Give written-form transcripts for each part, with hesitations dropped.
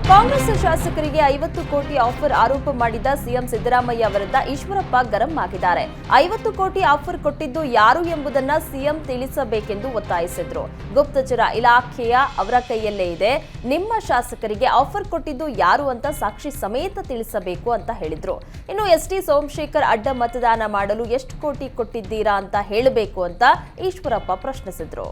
ಕಾಂಗ್ರೆಸ್ ಶಾಸಕರಿಗೆ 50 ಕೋಟಿ ಆಫರ್ ಆರೋಪ ಮಾಡಿದ ಸಿಎಂ ಸಿದ್ದರಾಮಯ್ಯ ವಿರುದ್ಧ ಈಶ್ವರಪ್ಪ ಗರಂ ಆಗಿದ್ದಾರೆ. 50 ಕೋಟಿ ಆಫರ್ ಕೊಟ್ಟಿದ್ದು ಯಾರು ಎಂಬುದನ್ನ ಸಿಎಂ ತಿಳಿಸಬೇಕೆಂದು ಒತ್ತಾಯಿಸಿದ್ರು. ಗುಪ್ತಚರ ಇಲಾಖೆಯ ಅವರ ಕೈಯಲ್ಲೇ ಇದೆ. ನಿಮ್ಮ ಶಾಸಕರಿಗೆ ಆಫರ್ ಕೊಟ್ಟಿದ್ದು ಯಾರು ಅಂತ ಸಾಕ್ಷಿ ಸಮೇತ ತಿಳಿಸಬೇಕು ಅಂತ ಹೇಳಿದ್ರು. ಇನ್ನು ಎಸ್ಟಿ ಸೋಮಶೇಖರ್ ಅಡ್ಡ ಮತದಾನ ಮಾಡಲು ಎಷ್ಟು ಕೋಟಿ ಕೊಟ್ಟಿದ್ದೀರಾ ಅಂತ ಹೇಳಬೇಕು ಅಂತ ಈಶ್ವರಪ್ಪ ಪ್ರಶ್ನಿಸಿದ್ರು.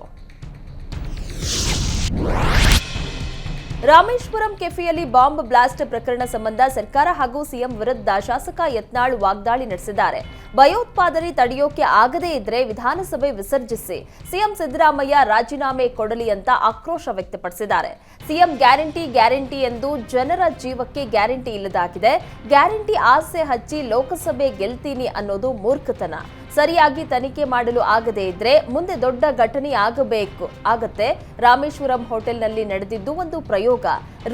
ರಾಮೇಶ್ವರಂ ಕೆಫೆಯಲ್ಲಿ ಬಾಂಬ್ ಬ್ಲಾಸ್ಟ್ ಪ್ರಕರಣ ಸಂಬಂಧ ಸರ್ಕಾರ ಹಾಗೂ ಸಿಎಂ ವಿರುದ್ಧ ಶಾಸಕ ಯತ್ನಾಳ್ ವಾಗ್ದಾಳಿ ನಡೆಸಿದ್ದಾರೆ. ಭಯೋತ್ಪಾದನೆ ತಡೆಯೋಕೆ ಆಗದೇ ಇದ್ರೆ ವಿಧಾನಸಭೆ ವಿಸರ್ಜಿಸಿ, ಸಿಎಂ ಸಿದ್ದರಾಮಯ್ಯ ರಾಜೀನಾಮೆ ಕೊಡಲಿ ಅಂತ ಆಕ್ರೋಶ ವ್ಯಕ್ತಪಡಿಸಿದ್ದಾರೆ. ಸಿಎಂ ಗ್ಯಾರಂಟಿ ಎಂದು ಜನರ ಜೀವಕ್ಕೆ ಗ್ಯಾರಂಟಿ ಇಲ್ಲದಾಗಿದೆ. ಗ್ಯಾರಂಟಿ ಆಸೆ ಹಚ್ಚಿ ಲೋಕಸಭೆ ಗೆಲ್ತೀನಿ ಅನ್ನೋದು ಮೂರ್ಖತನ. ಸರಿಯಾಗಿ ತನಿಖೆ ಮಾಡಲು ಆಗದೇ ಇದ್ರೆ ಮುಂದೆ ದೊಡ್ಡ ಘಟನೆ ಆಗತ್ತೆ. ರಾಮೇಶ್ವರಂ ಹೋಟೆಲ್ನಲ್ಲಿ ನಡೆದಿದ್ದು ಒಂದು ಪ್ರಯೋಗ.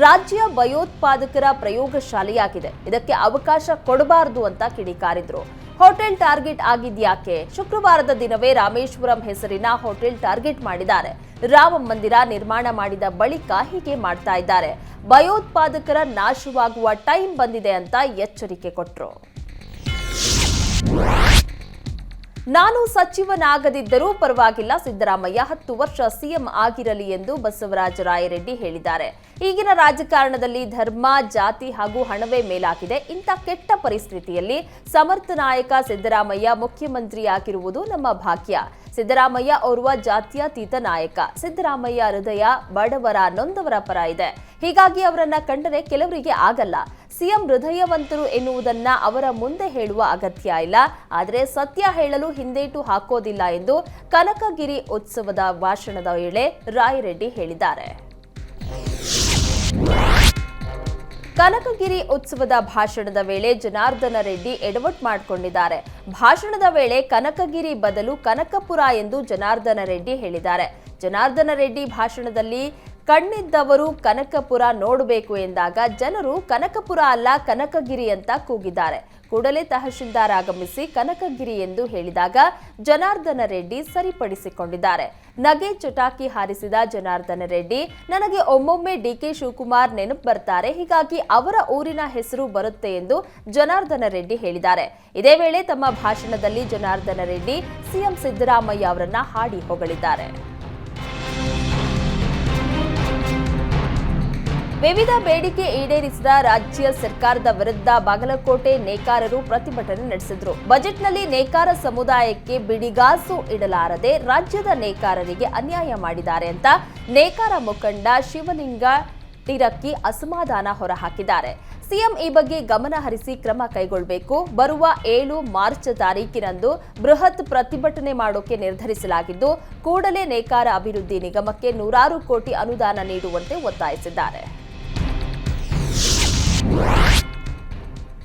ರಾಜ್ಯ ಭಯೋತ್ಪಾದಕರ ಪ್ರಯೋಗಶಾಲೆಯಾಗಿದೆ. ಇದಕ್ಕೆ ಅವಕಾಶ ಕೊಡಬಾರದು ಅಂತ ಕಿಡಿಕಾರಿದ್ರು. Hotel target ಆಗಿದ್ಯಾಕೆ? ಶುಕ್ರವಾರದ ದಿನವೇ ರಾಮೇಶ್ವರಂ ಹೆಸರಿನ ಹೋಟೆಲ್ ಟಾರ್ಗೆಟ್ ಮಾಡಿದ್ದಾರೆ. ರಾಮ ಮಂದಿರ ನಿರ್ಮಾಣ ಮಾಡಿದ ಬಳಿಕ ಹೀಗೆ ಮಾಡ್ತಾ ಇದ್ದಾರೆ. ಭಯೋತ್ಪಾದಕರ ನಾಶವಾಗುವ ಟೈಮ್ ಬಂದಿದೆ ಅಂತ ಎಚ್ಚರಿಕೆ ಕೊಟ್ರು. ನಾನು ಸಚಿವನಾಗದಿದ್ದರೂ ಪರವಾಗಿಲ್ಲ, ಸಿದ್ದರಾಮಯ್ಯ 10 ವರ್ಷ ಸಿಎಂ ಆಗಿರಲಿ ಎಂದು ಬಸವರಾಜ ರಾಯರೆಡ್ಡಿ ಹೇಳಿದ್ದಾರೆ. ಈಗಿನ ರಾಜಕಾರಣದಲ್ಲಿ ಧರ್ಮ, ಜಾತಿ ಹಾಗೂ ಹಣವೇ ಮೇಲಾಗಿದೆ. ಇಂಥ ಕೆಟ್ಟ ಪರಿಸ್ಥಿತಿಯಲ್ಲಿ ಸಮರ್ಥ ನಾಯಕ ಸಿದ್ದರಾಮಯ್ಯ ಮುಖ್ಯಮಂತ್ರಿಯಾಗಿರುವುದು ನಮ್ಮ ಭಾಗ್ಯ. ಸಿದ್ದರಾಮಯ್ಯ ಓರ್ವ ಜಾತ್ಯತೀತ ನಾಯಕ. ಸಿದ್ದರಾಮಯ್ಯ ಹೃದಯ ಬಡವರ, ನೊಂದವರ ಪರ ಇದೆ. ಹೀಗಾಗಿ ಅವರನ್ನ ಕಂಡರೆ ಕೆಲವರಿಗೆ ಆಗಲ್ಲ. ಸಿಎಂ ಹೃದಯವಂತರು ಎನ್ನುವುದನ್ನ ಅವರ ಮುಂದೆ ಹೇಳುವ ಅಗತ್ಯ ಇಲ್ಲ. ಆದರೆ ಸತ್ಯ ಹೇಳಲು ಹಿಂದೇಟು ಹಾಕೋದಿಲ್ಲ ಎಂದು ಕನಕಗಿರಿ ಉತ್ಸವದ ಭಾಷಣದ ವೇಳೆ ರಾಯರೆಡ್ಡಿ ಹೇಳಿದ್ದಾರೆ. ಕನಕಗಿರಿ ಉತ್ಸವದ ಭಾಷಣದ ವೇಳೆ ಜನಾರ್ದನ ರೆಡ್ಡಿ ಎಡವಟ್ ಮಾಡಿಕೊಂಡಿದ್ದಾರೆ. ಭಾಷಣದ ವೇಳೆ ಕನಕಗಿರಿ ಬದಲು ಕನಕಪುರ ಎಂದು ಜನಾರ್ದನ ರೆಡ್ಡಿ ಹೇಳಿದ್ದಾರೆ. ಜನಾರ್ದನ ರೆಡ್ಡಿ ಭಾಷಣದಲ್ಲಿ ಕಣ್ಣಿದ್ದವರು ಕನಕಪುರ ನೋಡಬೇಕು ಎಂದಾಗ ಜನರು ಕನಕಪುರ ಅಲ್ಲ ಕನಕಗಿರಿ ಅಂತ ಕೂಗಿದ್ದಾರೆ. ಕೂಡಲೇ ತಹಶೀಲ್ದಾರ್ ಆಗಮಿಸಿ ಕನಕಗಿರಿ ಎಂದು ಹೇಳಿದಾಗ ಜನಾರ್ದನ ರೆಡ್ಡಿ ಸರಿಪಡಿಸಿಕೊಂಡಿದ್ದಾರೆ. ನಗೆ ಚಟಾಕಿ ಹಾರಿಸಿದ ಜನಾರ್ದನ ರೆಡ್ಡಿ, ನನಗೆ ಒಮ್ಮೊಮ್ಮೆ ಡಿಕೆ ಶಿವಕುಮಾರ್ ನೆನಪು ಬರ್ತಾರೆ, ಹೀಗಾಗಿ ಅವರ ಊರಿನ ಹೆಸರು ಬರುತ್ತೆ ಎಂದು ಜನಾರ್ದನ ರೆಡ್ಡಿ ಹೇಳಿದ್ದಾರೆ. ಇದೇ ವೇಳೆ ತಮ್ಮ ಭಾಷಣದಲ್ಲಿ ಜನಾರ್ದನ ರೆಡ್ಡಿ ಸಿಎಂ ಸಿದ್ದರಾಮಯ್ಯ ಅವರನ್ನ ಹಾಡಿ ಹೊಗಳಿದ್ದಾರೆ. ವಿವಿಧ ಬೇಡಿಕೆ ಈಡೇರಿಸಿದ ರಾಜ್ಯ ಸರ್ಕಾರದ ವಿರುದ್ಧ ಬಾಗಲಕೋಟೆ ನೇಕಾರರು ಪ್ರತಿಭಟನೆ ನಡೆಸಿದ್ರು. ಬಜೆಟ್ನಲ್ಲಿ ನೇಕಾರ ಸಮುದಾಯಕ್ಕೆ ಬಿಡಿಗಾಸು ಇಡಲಾರದೆ ರಾಜ್ಯದ ನೇಕಾರರಿಗೆ ಅನ್ಯಾಯ ಮಾಡಿದ್ದಾರೆ ಅಂತ ನೇಕಾರ ಮುಖಂಡ ಶಿವಲಿಂಗ ಟಿರಕ್ಕಿ ಅಸಮಾಧಾನ ಹೊರಹಾಕಿದ್ದಾರೆ. ಸಿಎಂ ಈ ಬಗ್ಗೆ ಗಮನ ಹರಿಸಿ ಕ್ರಮ ಕೈಗೊಳ್ಳಬೇಕು. ಬರುವ 7 ಮಾರ್ಚ್ ತಾರೀಕಿನಂದು ಬೃಹತ್ ಪ್ರತಿಭಟನೆ ಮಾಡೋಕೆ ನಿರ್ಧರಿಸಲಾಗಿದ್ದು, ಕೂಡಲೇ ನೇಕಾರ ಅಭಿವೃದ್ಧಿ ನಿಗಮಕ್ಕೆ 100 ಕೋಟಿ ಅನುದಾನ ನೀಡುವಂತೆ ಒತ್ತಾಯಿಸಿದ್ದಾರೆ.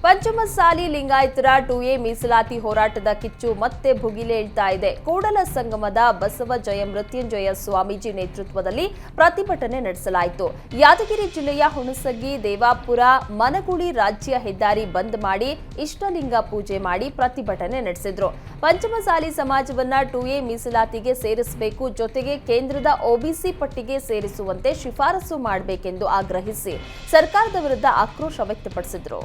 ಪಂಚಮಸಾಲಿ ಲಿಂಗಾಯತರ 2A ಮೀಸಲಾತಿ ಹೋರಾಟದ ಕಿಚ್ಚು ಮತ್ತೆ ಭುಗಿಲೇಳ್ತಾ ಇದೆ. ಕೂಡಲ ಸಂಗಮದ ಬಸವ ಜಯ ಮೃತ್ಯುಂಜಯ ಸ್ವಾಮೀಜಿ ನೇತೃತ್ವದಲ್ಲಿ ಪ್ರತಿಭಟನೆ ನಡೆಸಲಾಯಿತು. ಯಾದಗಿರಿ ಜಿಲ್ಲೆಯ ಹುಣಸಗಿ, ದೇವಾಪುರ, ಮನಗುಳಿ ರಾಜ್ಯ ಹೆದ್ದಾರಿ ಬಂದ್ ಮಾಡಿ ಇಷ್ಟಲಿಂಗ ಪೂಜೆ ಮಾಡಿ ಪ್ರತಿಭಟನೆ ನಡೆಸಿದ್ರು. ಪಂಚಮಸಾಲಿ ಸಮಾಜವನ್ನ 2A ಮೀಸಲಾತಿಗೆ ಸೇರಿಸಬೇಕು, ಜೊತೆಗೆ ಕೇಂದ್ರದ OBC ಪಟ್ಟಿಗೆ ಸೇರಿಸುವಂತೆ ಶಿಫಾರಸು ಮಾಡಬೇಕೆಂದು ಆಗ್ರಹಿಸಿ ಸರ್ಕಾರದ ವಿರುದ್ಧ ಆಕ್ರೋಶ ವ್ಯಕ್ತಪಡಿಸಿದ್ರು.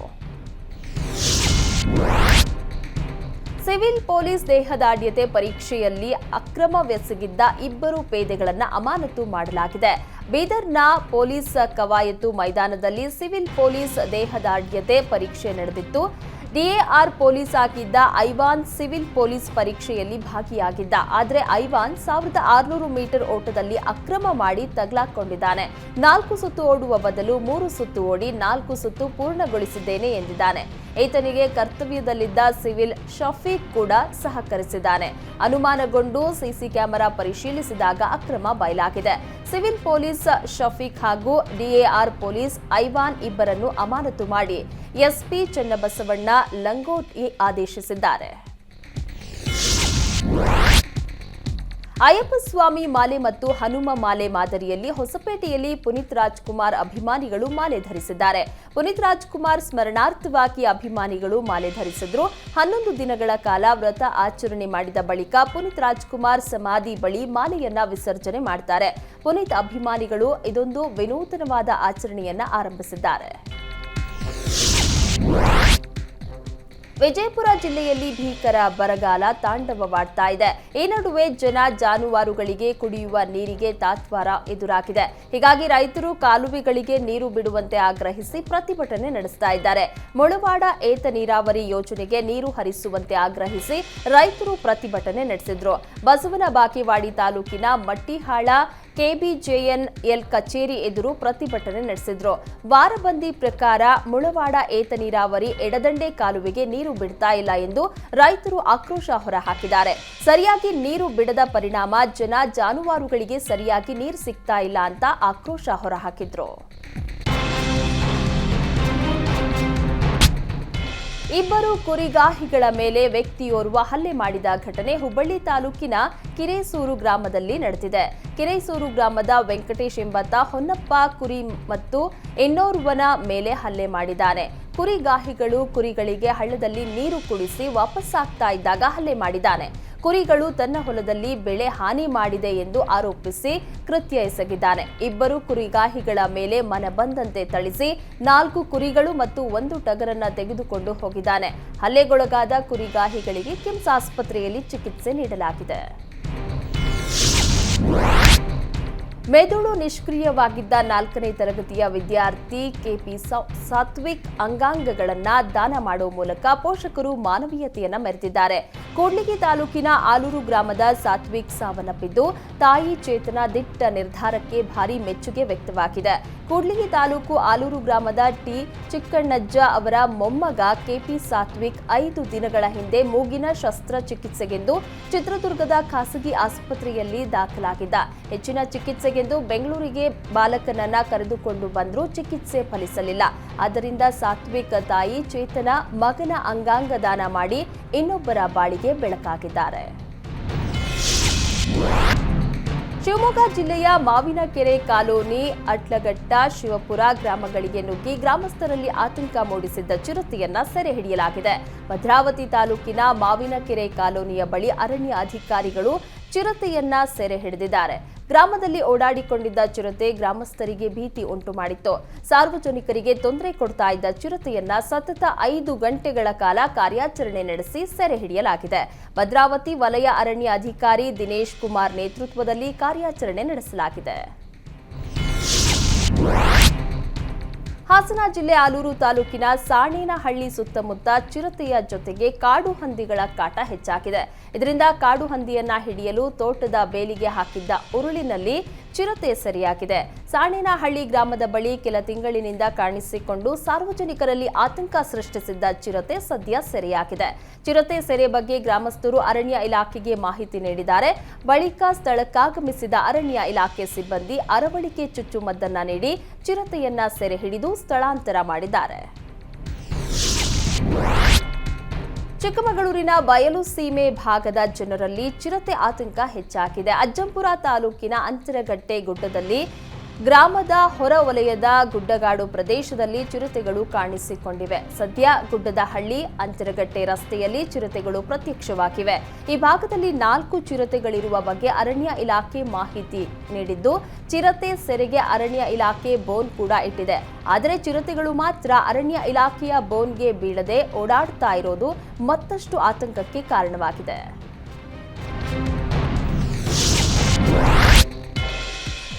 ಸಿವಿಲ್ ಪೊಲೀಸ್ ದೇಹದಾಢ್ಯತೆ ಪರೀಕ್ಷೆಯಲ್ಲಿ ಅಕ್ರಮವೆಸಗಿದ್ದ 2 ಪೇದೆಗಳನ್ನು ಅಮಾನತು ಮಾಡಲಾಗಿದೆ. ಬೀದರ್ನ ಪೊಲೀಸ್ ಕವಾಯತು ಮೈದಾನದಲ್ಲಿ ಸಿವಿಲ್ ಪೊಲೀಸ್ ದೇಹದಾಢ್ಯತೆ ಪರೀಕ್ಷೆ ನಡೆದಿತ್ತು. DAR ಪೊಲೀಸ್ ಆಗಿದ್ದ ಐವಾನ್ ಸಿವಿಲ್ ಪೊಲೀಸ್ ಪರೀಕ್ಷೆಯಲ್ಲಿ ಭಾಗಿಯಾಗಿದ್ದ. ಆದರೆ ಐವಾನ್ 1600 ಮೀಟರ್ ಓಟದಲ್ಲಿ ಅಕ್ರಮ ಮಾಡಿ ತಗಲಾಕೊಂಡಿದ್ದಾನೆ. 4 ಸುತ್ತು ಓಡುವ ಬದಲು 3 ಸುತ್ತು ಓಡಿ 4 ಸುತ್ತು ಪೂರ್ಣಗೊಳಿಸಿದ್ದೇನೆ ಎಂದಿದ್ದಾನೆ. ಈತನಿಗೆ ಕರ್ತವ್ಯದಲ್ಲಿದ್ದ ಸಿವಿಲ್ ಶಫೀಕ್ ಕೂಡ ಸಹಕರಿಸಿದ್ದಾನೆ. ಅನುಮಾನಗೊಂಡು ಸಿಸಿ ಕ್ಯಾಮೆರಾ ಪರಿಶೀಲಿಸಿದಾಗ ಅಕ್ರಮ ಬಯಲಾಗಿದೆ. ಸಿವಿಲ್ ಪೊಲೀಸ್ ಶಫೀಕ್ ಹಾಗೂ DAR ಪೊಲೀಸ್ ಐವಾನ್ ಇಬ್ಬರನ್ನು ಅಮಾನತು ಮಾಡಿ SP ಚನ್ನಬಸವಣ್ಣ ಲಂಗೋಟಿ ಆದೇಶಿಸಿದ್ದಾರೆ. ಅಯ್ಯಪ್ಪ ಸ್ವಾಮಿ ಮಾಲೆ ಮತ್ತು ಹನುಮ ಮಾಲೆ ಮಾದರಿಯಲ್ಲಿ ಹೊಸಪೇಟೆಯಲ್ಲಿ ಪುನೀತ್ ರಾಜ್ಕುಮಾರ್ ಅಭಿಮಾನಿಗಳು ಮಾಲೆ ಧರಿಸಿದ್ದಾರೆ. ಪುನೀತ್ ರಾಜ್ಕುಮಾರ್ ಸ್ಮರಣಾರ್ಥವಾಗಿ ಅಭಿಮಾನಿಗಳು ಮಾಲೆ ಧರಿಸಿದ್ರು. 11 ದಿನಗಳ ಕಾಲ ವ್ರತ ಆಚರಣೆ ಮಾಡಿದ ಬಳಿಕ ಪುನೀತ್ ರಾಜ್ಕುಮಾರ್ ಸಮಾಧಿ ಬಳಿ ಮಾಲೆಯನ್ನ ವಿಸರ್ಜನೆ ಮಾಡ್ತಾರೆ. ಪುನೀತ್ ಅಭಿಮಾನಿಗಳು ಇದೊಂದು ವಿನೂತನವಾದ ಆಚರಣೆಯನ್ನ ಆರಂಭಿಸಿದ್ದಾರೆ. ವಿಜಯಪುರ ಜಿಲ್ಲೆಯಲ್ಲಿ ಭೀಕರ ಬರಗಾಲ ತಾಂಡವವಾಡ್ತಾ ಇದೆ. ಈ ನಡುವೆ ಜಾನುವಾರುಗಳಿಗೆ ಕುಡಿಯುವ ನೀರಿಗೆ ತಾತ್ವಾರ ಎದುರಾಗಿದೆ. ಹೀಗಾಗಿ ರೈತರು ಕಾಲುವೆಗಳಿಗೆ ನೀರು ಬಿಡುವಂತೆ ಆಗ್ರಹಿಸಿ ಪ್ರತಿಭಟನೆ ನಡೆಸ್ತಾ ಇದ್ದಾರೆ. ಮುಳವಾಡ ಏತ ನೀರಾವರಿ ಯೋಜನೆಗೆ ನೀರು ಹರಿಸುವಂತೆ ಆಗ್ರಹಿಸಿ ರೈತರು ಪ್ರತಿಭಟನೆ ನಡೆಸಿದ್ರು. ಬಸವನ ಬಾಗೇವಾಡಿ ತಾಲೂಕಿನ ಮಟ್ಟಿಹಾಳ ಕೆಬಿಜೆಎನ್ಎಲ್ ಕಚೇರಿ ಎದುರು ಪ್ರತಿಭಟನೆ ನಡೆಸಿದ್ರು. ವಾರಬಂದಿ ಪ್ರಕಾರ ಮುಳವಾಡ ಏತ ನೀರಾವರಿ ಎಡದಂಡೆ ಕಾಲುವೆಗೆ ನೀರು ಬಿಡ್ತಾ ಇಲ್ಲ ಎಂದು ರೈತರು ಆಕ್ರೋಶ ಹೊರಹಾಕಿದ್ದಾರೆ. ಸರಿಯಾಗಿ ನೀರು ಬಿಡದ ಪರಿಣಾಮ ಜಾನುವಾರುಗಳಿಗೆ ಸರಿಯಾಗಿ ನೀರು ಸಿಗ್ತಾ ಇಲ್ಲ ಅಂತ ಆಕ್ರೋಶ ಹೊರಹಾಕಿದ್ರು. ಇಬ್ಬರು ಕುರಿಗಾಹಿಗಳ ಮೇಲೆ ವ್ಯಕ್ತಿಯೋರ್ವ ಹಲ್ಲೆ ಮಾಡಿದ ಘಟನೆ ಹುಬ್ಬಳ್ಳಿ ತಾಲೂಕಿನ ಕಿರೇಸೂರು ಗ್ರಾಮದಲ್ಲಿ ನಡೆದಿದೆ. ಕಿರೇಸೂರು ಗ್ರಾಮದ ವೆಂಕಟೇಶ್ ಎಂಬಾತ ಹೊನ್ನಪ್ಪ ಕುರಿ ಮತ್ತು ಇನ್ನೋರ್ವನ ಮೇಲೆ ಹಲ್ಲೆ ಮಾಡಿದ್ದಾನೆ. ಕುರಿಗಾಹಿಗಳು ಕುರಿಗಳಿಗೆ ಹಳ್ಳದಲ್ಲಿ ನೀರು ಕುಡಿಸಿ ವಾಪಸ್ಸಾಗ್ತಾ ಇದ್ದಾಗ ಹಲ್ಲೆ ಮಾಡಿದ್ದಾನೆ. ಕುರಿಗಳು ತನ್ನ ಹೊಲದಲ್ಲಿ ಬೆಳೆ ಹಾನಿ ಮಾಡಿದೆ ಎಂದು ಆರೋಪಿಸಿ ಕೃತ್ಯ ಎಸಗಿದ್ದಾನೆ. ಇಬ್ಬರು ಕುರಿಗಾಹಿಗಳ ಮೇಲೆ ಮನಬಂದಂತೆ ಥಳಿಸಿ 4 ಕುರಿಗಳು ಮತ್ತು 1 ಟಗರನ್ನ ತೆಗೆದುಕೊಂಡು ಹೋಗಿದ್ದಾನೆ. ಹಲ್ಲೆಗೊಳಗಾದ ಕುರಿಗಾಹಿಗಳಿಗೆ ಕಿಮ್ಸ್ ಆಸ್ಪತ್ರೆಯಲ್ಲಿ ಚಿಕಿತ್ಸೆ ನೀಡಲಾಗಿದೆ. ಮೆದುಳು ನಿಷ್ಕ್ರಿಯವಾಗಿದ್ದ 4ನೇ ತರಗತಿಯ ವಿದ್ಯಾರ್ಥಿ ಕೆಪಿ ಸಾತ್ವಿಕ್ ಅಂಗಾಂಗಗಳನ್ನು ದಾನ ಮಾಡುವ ಮೂಲಕ ಪೋಷಕರು ಮಾನವೀಯತೆಯನ್ನ ಮೆರೆದಿದ್ದಾರೆ. ಕೂಡ್ಲಿಗಿ ತಾಲೂಕಿನ ಆಲೂರು ಗ್ರಾಮದ ಸಾತ್ವಿಕ್ ಸಾವನ್ನಪ್ಪಿದ್ದು, ತಾಯಿ ಚೇತನ ದಿಟ್ಟ ನಿರ್ಧಾರಕ್ಕೆ ಭಾರಿ ಮೆಚ್ಚುಗೆ ವ್ಯಕ್ತವಾಗಿದೆ. ಕೂಡ್ಲಿಗಿ ತಾಲೂಕು ಆಲೂರು ಗ್ರಾಮದ ಟಿ ಚಿಕ್ಕಣ್ಣಜ್ಜ ಅವರ ಮೊಮ್ಮಗ ಕೆಪಿ ಸಾತ್ವಿಕ್ 5 ದಿನಗಳ ಹಿಂದೆ ಮೂಗಿನ ಶಸ್ತ್ರಚಿಕಿತ್ಸೆಗೆಂದು ಚಿತ್ರದುರ್ಗದ ಖಾಸಗಿ ಆಸ್ಪತ್ರೆಯಲ್ಲಿ ದಾಖಲಾಗಿದ್ದ. ಹೆಚ್ಚಿನ ಚಿಕಿತ್ಸೆಗೆಂದು ಬೆಂಗಳೂರಿಗೆ ಬಾಲಕನನ್ನ ಕರೆದುಕೊಂಡು ಬಂದರೂ ಚಿಕಿತ್ಸೆ ಫಲಿಸಲಿಲ್ಲ. ಆದ್ದರಿಂದ ಸಾತ್ವಿಕ್ ತಾಯಿ ಚೇತನ ಮಗನ ಅಂಗಾಂಗ ದಾನ ಮಾಡಿ ಇನ್ನೊಬ್ಬರ ಬಾಳಿಗೆ ಬೆಳಕಾಗಿದ್ದಾರೆ. ಶಿವಮೊಗ್ಗ ಜಿಲ್ಲೆಯ ಮಾವಿನಕೆರೆ ಕಾಲೋನಿ, ಅಟ್ಲಘಟ್ಟ, ಶಿವಪುರ ಗ್ರಾಮಗಳಿಗೆ ನುಗ್ಗಿ ಗ್ರಾಮಸ್ಥರಲ್ಲಿ ಆತಂಕ ಮೂಡಿಸಿದ್ದ ಚಿರತೆಯನ್ನ ಸೆರೆ ಹಿಡಿಯಲಾಗಿದೆ. ಭದ್ರಾವತಿ ತಾಲೂಕಿನ ಮಾವಿನಕೆರೆ ಕಾಲೋನಿಯ ಬಳಿ ಅರಣ್ಯ ಅಧಿಕಾರಿಗಳು ಚಿರತೆಯನ್ನ ಸೆರೆ ಹಿಡಿದಿದ್ದಾರೆ. ಗ್ರಾಮದಲ್ಲಿ ಓಡಾಡಿಕೊಂಡಿದ್ದ ಚಿರತೆ ಗ್ರಾಮಸ್ಥರಿಗೆ ಭೀತಿ ಉಂಟು ಮಾಡಿತ್ತು. ಸಾರ್ವಜನಿಕರಿಗೆ ತೊಂದರೆ ಕೊಡ್ತಾ ಇದ್ದ ಚಿರತೆಯನ್ನ ಸತತ 5 ಗಂಟೆಗಳ ಕಾಲ ಕಾರ್ಯಾಚರಣೆ ನಡೆಸಿ ಸೆರೆ ಹಿಡಿಯಲಾಗಿದೆ. ಭದ್ರಾವತಿ ವಲಯ ಅರಣ್ಯ ಅಧಿಕಾರಿ ದಿನೇಶ್ ಕುಮಾರ್ ನೇತೃತ್ವದಲ್ಲಿ ಕಾರ್ಯಾಚರಣೆ ನಡೆಸಲಾಗಿದೆ. ಹಾಸನ ಜಿಲ್ಲೆ ಆಲೂರು ತಾಲೂಕಿನ ಸಾಣೇನಹಳ್ಳಿ ಸುತ್ತಮುತ್ತ ಚಿರತೆಯ ಜೊತೆಗೆ ಕಾಡು ಹಂದಿಗಳ ಕಾಟ ಹೆಚ್ಚಾಗಿದೆ. ಇದರಿಂದ ಕಾಡು ಹಂದಿಯನ್ನ ಹಿಡಿಯಲು ತೋಟದ ಬೇಲಿಗೆ ಹಾಕಿದ್ದ ಉರುಳಿನಲ್ಲಿ ಚಿರತೆ ಸೆರೆಯಾಗಿದೆ. ಸಾಣೇನಹಳ್ಳಿ ಗ್ರಾಮದ ಬಳಿ ಕೆಲ ತಿಂಗಳಿನಿಂದ ಕಾಣಿಸಿಕೊಂಡು ಸಾರ್ವಜನಿಕರಲ್ಲಿ ಆತಂಕ ಸೃಷ್ಟಿಸಿದ್ದ ಚಿರತೆ ಸದ್ಯ ಸೆರೆಯಾಗಿದೆ. ಚಿರತೆ ಸೆರೆ ಬಗ್ಗೆ ಗ್ರಾಮಸ್ಥರು ಅರಣ್ಯ ಇಲಾಖೆಗೆ ಮಾಹಿತಿ ನೀಡಿದ್ದಾರೆ. ಬಳಿಕ ಸ್ಥಳಕ್ಕಾಗಮಿಸಿದ ಅರಣ್ಯ ಇಲಾಖೆ ಸಿಬ್ಬಂದಿ ಅರವಳಿಕೆ ಚುಚ್ಚುಮದ್ದನ್ನ ನೀಡಿ ಚಿರತೆಯನ್ನ ಸೆರೆ ಹಿಡಿದು ಸ್ಥಳಾಂತರ ಮಾಡಿದ್ದಾರೆ. ಚಿಕ್ಕಮಗಳೂರಿನ ಬಯಲು ಸೀಮೆ ಭಾಗದ ಜನರಲ್ಲಿ ಚಿರತೆ ಆತಂಕ ಹೆಚ್ಚಾಗಿದೆ. ಅಜ್ಜಂಪುರ ತಾಲೂಕಿನ ಅಂತರಗಟ್ಟೆ ಗುಡ್ಡದಲ್ಲಿ ಗ್ರಾಮದ ಹೊರ ವಲಯದ ಗುಡ್ಡಗಾಡು ಪ್ರದೇಶದಲ್ಲಿ ಚಿರತೆಗಳು ಕಾಣಿಸಿಕೊಂಡಿವೆ. ಸದ್ಯ ಗುಡ್ಡದ ಹಳ್ಳಿ ಅಂತರಗಟ್ಟೆ ರಸ್ತೆಯಲ್ಲಿ ಚಿರತೆಗಳು ಪ್ರತ್ಯಕ್ಷವಾಗಿವೆ. ಈ ಭಾಗದಲ್ಲಿ 4 ಚಿರತೆಗಳಿರುವ ಬಗ್ಗೆ ಅರಣ್ಯ ಇಲಾಖೆ ಮಾಹಿತಿ ನೀಡಿದ್ದು, ಚಿರತೆ ಸೆರೆಗೆ ಅರಣ್ಯ ಇಲಾಖೆ ಬೋನ್ ಕೂಡ ಇಟ್ಟಿದೆ. ಆದರೆ ಚಿರತೆಗಳು ಮಾತ್ರ ಅರಣ್ಯ ಇಲಾಖೆಯ ಬೋನ್ಗೆ ಬೀಳದೆ ಓಡಾಡ್ತಾ ಇರೋದು ಮತ್ತಷ್ಟು ಆತಂಕಕ್ಕೆ ಕಾರಣವಾಗಿದೆ.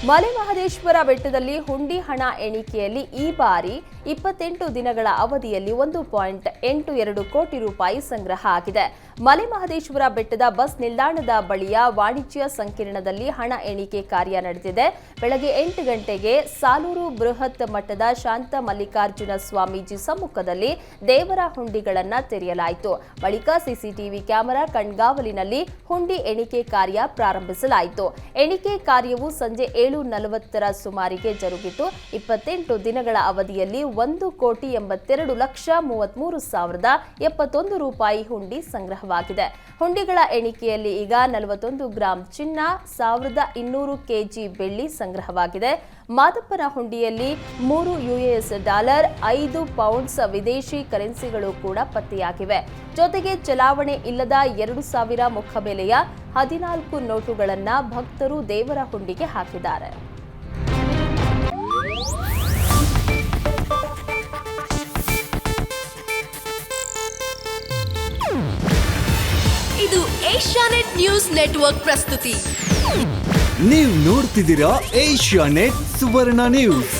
ಮಲೆಮಹದೇಶ್ವರ ಬೆಟ್ಟದಲ್ಲಿ ಹುಂಡಿ ಹಣ ಎಣಿಕೆಯಲ್ಲಿ ಈ ಬಾರಿ 28 ದಿನಗಳ ಅವಧಿಯಲ್ಲಿ 1.82 ಕೋಟಿ ರೂಪಾಯಿ ಸಂಗ್ರಹ ಆಗಿದೆ. ಮಲೆಮಹದೇಶ್ವರ ಬೆಟ್ಟದ ಬಸ್ ನಿಲ್ದಾಣದ ಬಳಿಯ ವಾಣಿಜ್ಯ ಸಂಕೀರ್ಣದಲ್ಲಿ ಹಣ ಎಣಿಕೆ ಕಾರ್ಯ ನಡೆದಿದೆ. ಬೆಳಗ್ಗೆ 8 ಗಂಟೆಗೆ ಸಾಲೂರು ಬೃಹತ್ ಮಠದ ಶಾಂತ ಮಲ್ಲಿಕಾರ್ಜುನ ಸ್ವಾಮೀಜಿ ಸಮ್ಮುಖದಲ್ಲಿ ದೇವರ ಹುಂಡಿಗಳನ್ನು ತೆರೆಯಲಾಯಿತು. ಬಳಿಕ ಸಿಸಿಟಿವಿ ಕ್ಯಾಮೆರಾ ಕಣ್ಗಾವಲಿನಲ್ಲಿ ಹುಂಡಿ ಎಣಿಕೆ ಕಾರ್ಯ ಪ್ರಾರಂಭಿಸಲಾಯಿತು. ಎಣಿಕೆ ಕಾರ್ಯವು ಸಂಜೆ 7 7:40 ಸುಮಾರಿಗೆ ಜರುಗಿತು. 28 ದಿನಗಳ ಅವಧಿಯಲ್ಲಿ 1,82,33,071 ರೂಪಾಯಿ ಹುಂಡಿ ಸಂಗ್ರಹವಾಗಿದೆ. ಹುಂಡಿಗಳ ಎಣಿಕೆಯಲ್ಲಿ ಈಗ 41 ಗ್ರಾಂ ಚಿನ್ನ, 1,200 ಕೆಜಿ ಬೆಳ್ಳಿ ಸಂಗ್ರಹವಾಗಿದೆ. ಮಾದಪ್ಪನ ಹುಂಡಿಯಲ್ಲಿ $3, 5 ಪೌಂಡ್ಸ್ ವಿದೇಶಿ ಕರೆನ್ಸಿಗಳು ಕೂಡ ಪತ್ತೆಯಾಗಿವೆ. ಜೊತೆಗೆ ಚಲಾವಣೆ ಇಲ್ಲದ 2,000 ಮುಖಬೆಲೆಯ 14 ನೋಟುಗಳನ್ನು ಭಕ್ತರು ದೇವರ ಹುಂಡಿಗೆ ಹಾಕಿದ್ದಾರೆ. ಇದು ಏಷ್ಯಾನೆಟ್ ನ್ಯೂಸ್ ನೆಟ್ವರ್ಕ್ ಪ್ರಸ್ತುತಿ. ನೀವು ನೋಡ್ತಿದ್ದೀರಾ ಏಷ್ಯಾನೆಟ್ ಸುವರ್ಣ ನ್ಯೂಸ್.